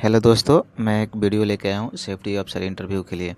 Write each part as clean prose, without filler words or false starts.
Hello दोस्तों, मैं एक वीडियो लेके आया हूँ सेफ्टी अफसर इंटरव्यू के लिए।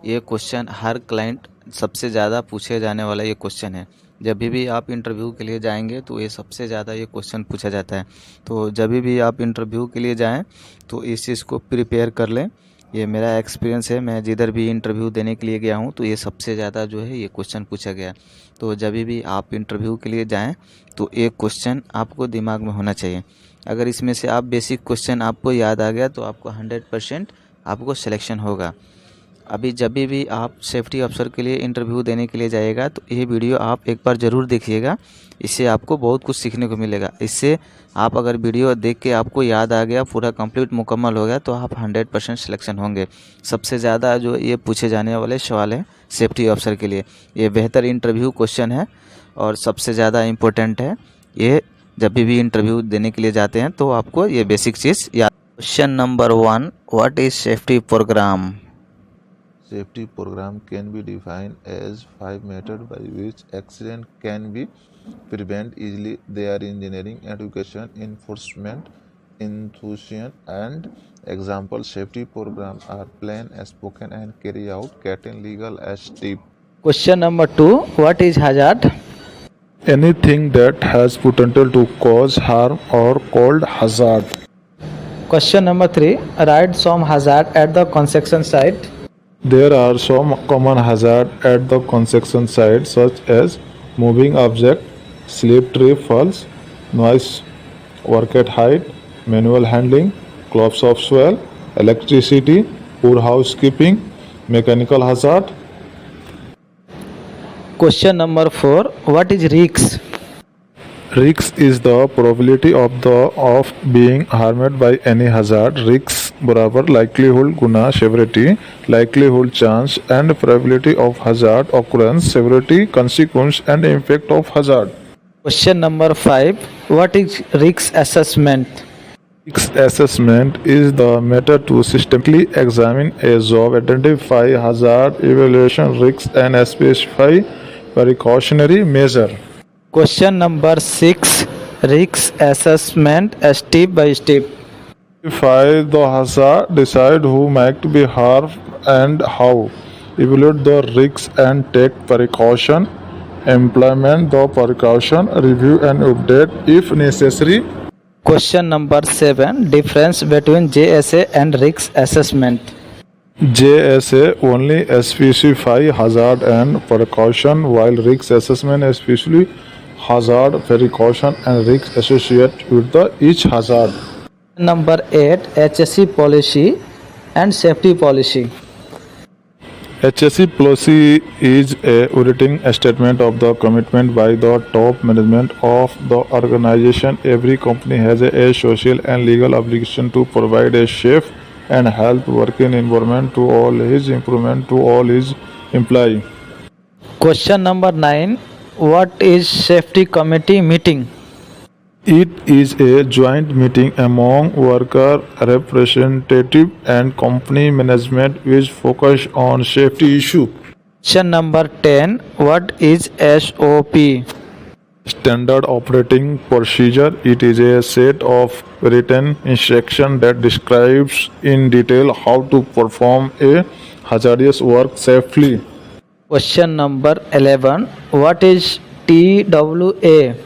ये क्वेश्चन हर क्लाइंट सबसे ज़्यादा पूछे जाने वाला ये क्वेश्चन है। जब भी आप इंटरव्यू के लिए जाएंगे तो ये सबसे ज़्यादा ये क्वेश्चन पूछा जाता है। तो जब भी आप इंटरव्यू के लिए जाएं तो इस चीज़ को प्रिपेयर कर लें। ये मेरा एक्सपीरियंस है, मैं जिधर भी इंटरव्यू देने के लिए गया हूँ तो ये सबसे ज़्यादा जो है ये क्वेश्चन पूछा गया। तो जब भी आप इंटरव्यू के लिए जाएँ तो एक क्वेश्चन आपको दिमाग में होना चाहिए। अगर इसमें से आप बेसिक क्वेश्चन आपको याद आ गया तो आपको 100% आपको सिलेक्शन होगा। अभी जब भी आप सेफ्टी अफसर के लिए इंटरव्यू देने के लिए जाइएगा तो ये वीडियो आप एक बार ज़रूर देखिएगा। इससे आपको बहुत कुछ सीखने को मिलेगा। इससे आप अगर वीडियो देख के आपको याद आ गया, पूरा कंप्लीट मुकम्मल हो गया तो आप 100% सिलेक्शन होंगे। सबसे ज़्यादा जो ये पूछे जाने वाले सवाल हैं सेफ्टी अफसर के लिए, ये बेहतर इंटरव्यू क्वेश्चन है और सबसे ज़्यादा इम्पोर्टेंट है। ये जब भी इंटरव्यू देने के लिए जाते हैं तो आपको ये बेसिक चीज़ याद। Question number 1, what is safety program? Safety program can be defined as 5 methods by which accident can be prevented easily. They are engineering, education, enforcement, enthusiasm, and example. Safety programs are planned, spoken, and carried out, getting legal as step. Question number 2, what is hazard? Anything that has potential to cause harm or called hazard. Question number 3, write some hazard at the construction site. There are some common hazards at the construction site such as moving object, slip, trip, falls, noise, work at height, manual handling, collapse of swell, electricity, poor housekeeping, mechanical hazard. Question number 4, what is risk? Risk is the probability of being harmed by any hazard. Risk बराबर likelihood Guna severity, likelihood chance and probability of hazard occurrence, severity, consequence and impact of hazard. Question number 5, what is risk assessment? Risk assessment is the method to systematically examine a job, identify hazard, evaluation risks and specify precautionary measure. Question number 6, risk assessment step by step. Identify the hazard, decide who might be harmed and how. Evaluate the risks and take precaution. Implement the precaution, review and update if necessary. Question number 7, difference between JSA and risk assessment. JSA only specify hazard and precaution, while risk assessment especially hazard, precaution and risk associated with each hazard. Number 8, HSE policy and safety policy. HSE policy is a written statement of the commitment by the top management of the organization. Every company has a social and legal obligation to provide a safe and health working environment to all his employees. Question number 9, what is safety committee meeting? It is a joint meeting among worker representative and company management which focus on safety issue. Question number 10, what is SOP? Standard operating procedure. It is a set of written instructions that describes in detail how to perform a hazardous work safely. Question number 11, what is TWA?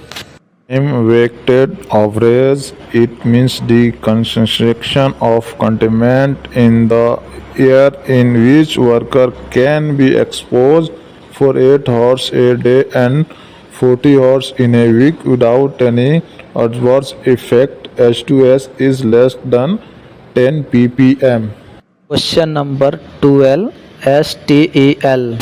Weighted average. It means the concentration of contaminant in the air in which worker can be exposed for 8 hours a day and 40 hours in a week without any adverse effect. H2S is less than 10 ppm. Question number 12, STEL.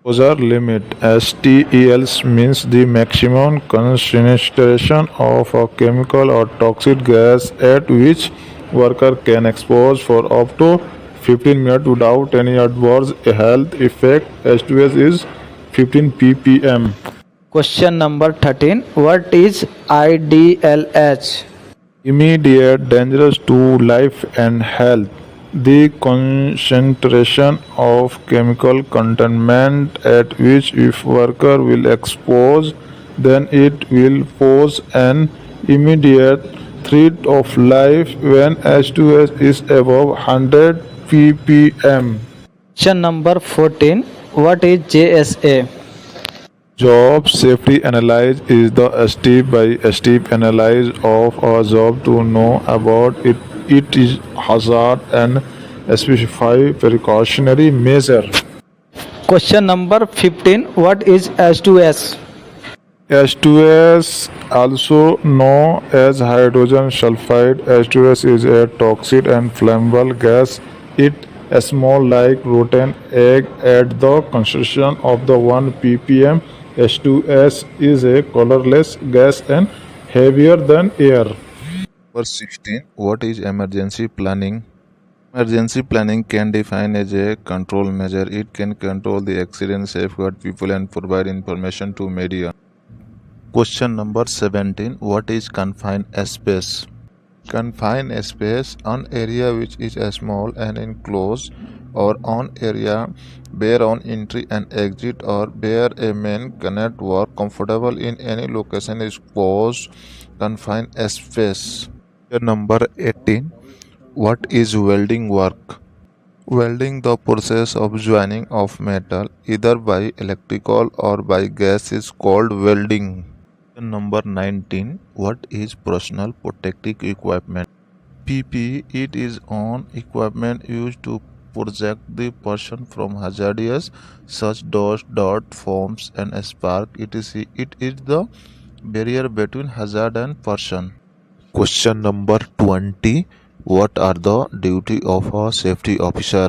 Exposure limit. STEL means the maximum concentration of a chemical or toxic gas at which worker can expose for up to 15 minutes without any adverse health effect. H2S is 15 ppm. Question number 13, what is IDLH? Immediate dangerous to life and health. The concentration of chemical contaminant at which if worker will expose, then it will pose an immediate threat of life when H2S is above 100 ppm. Question number 14. What is JSA? Job safety analysis is the step-by-step analysis of a job to know about its hazard and specify precautionary measure. Question number 15. What is H2S? H2S, also known as hydrogen sulfide, H2S is a toxic and flammable gas. It smells like rotten egg at the concentration of the 1 ppm. H2S is a colorless gas and heavier than air. Number 16. What is emergency planning? Emergency planning can define as a control measure. It can control the accident, safeguard people, and provide information to media. Question number 17. What is confined space? Confined space, an area which is small and enclosed, or an area where on entry and exit or where a man cannot work comfortable in any location is called confined space. Question number 18. What is welding work? Welding, the process of joining of metal either by electrical or by gas, is called welding. Question number 19. What is personal protective equipment? PPE, it is on equipment used to protect the person from hazardous such dust, dirt, foams and spark, etc. It is the barrier between hazard and person. Question number 20. What are the duty of a safety officer?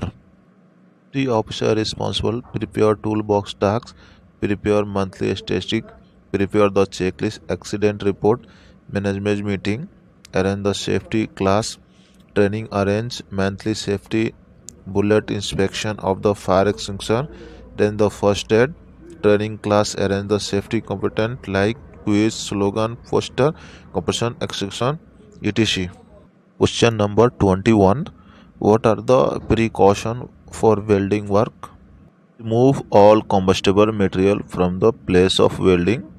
The officer responsible prepare toolbox tasks, prepare monthly statistic, prepare the checklist, accident report, management meeting, arrange the safety class, training, arrange monthly safety bullet inspection of the fire extinguisher, then the first aid, training class, arrange the safety component like quiz, slogan, poster, competition, extinction, etc. Question number 21. What are the precautions for welding work? Remove all combustible material from the place of welding.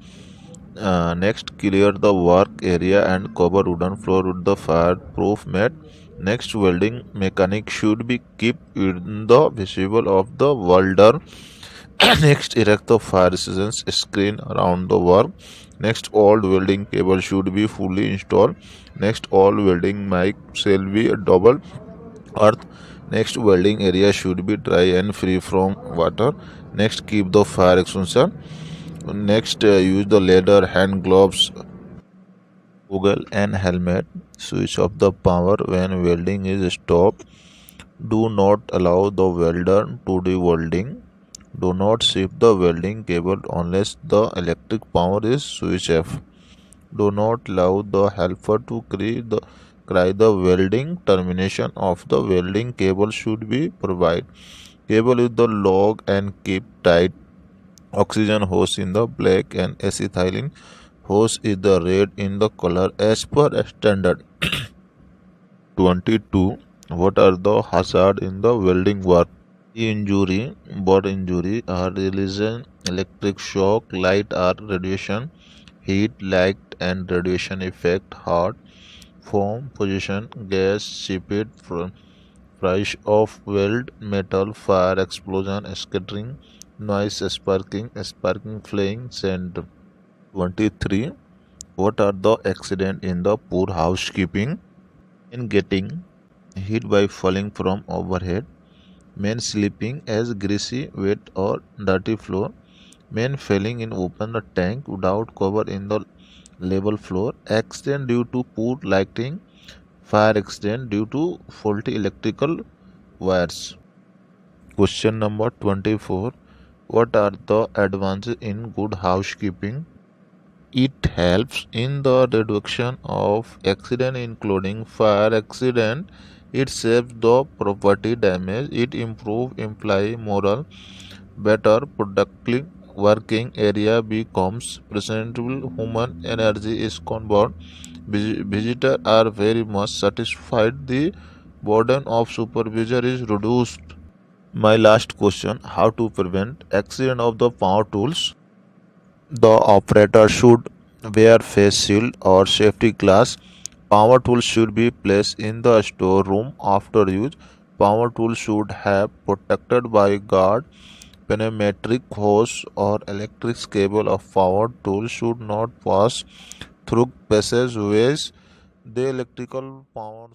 Next, clear the work area and cover wooden floor with the fireproof mat. Next, welding mechanic should be kept in the visible of the welder. Next, erect the fire resistance screen around the work. Next, all welding cable should be fully installed. Next, all welding mic shall be double earth. Next, welding area should be dry and free from water. Next, keep the fire extinguisher. Next, use the leather hand gloves, goggle and helmet. Switch off the power when welding is stopped. Do not allow the welder to do welding. Do not shift the welding cable unless the electric power is switched off. Do not allow the helper to cry the welding. Termination of the welding cable should be provided. Cable with the log and keep tight. Oxygen hose in the black and acetylene hose is the red in the color as per standard. 22. What are the hazard in the welding work? Injury, burn injury are releasing electric shock, light or radiation, heat, light and radiation effect, heart, foam, position, gas, seepage, price of weld, metal, fire, explosion, scattering, noise, sparking, flaying, sand. 23. What are the accident in the poor housekeeping? In getting hit by falling from overhead, men sleeping as greasy, wet or dirty floor, men falling in open tank without cover in the level floor, accident due to poor lighting, fire accident due to faulty electrical wires. Question number 24. What are the advantages in good housekeeping? It helps in the reduction of accident including fire accident. It saves the property damage. It improves employee morale. Better productive working area becomes presentable. Human energy is conserved. Visitors are very much satisfied. The burden of supervisor is reduced. My last question: how to prevent accident of the power tools? The operator should wear face shield or safety glass, Power tools should be placed in the storeroom after use. Power tools should have protected by guard. Pneumatic hose or electric cable of power tools should not pass through passageways. The electrical power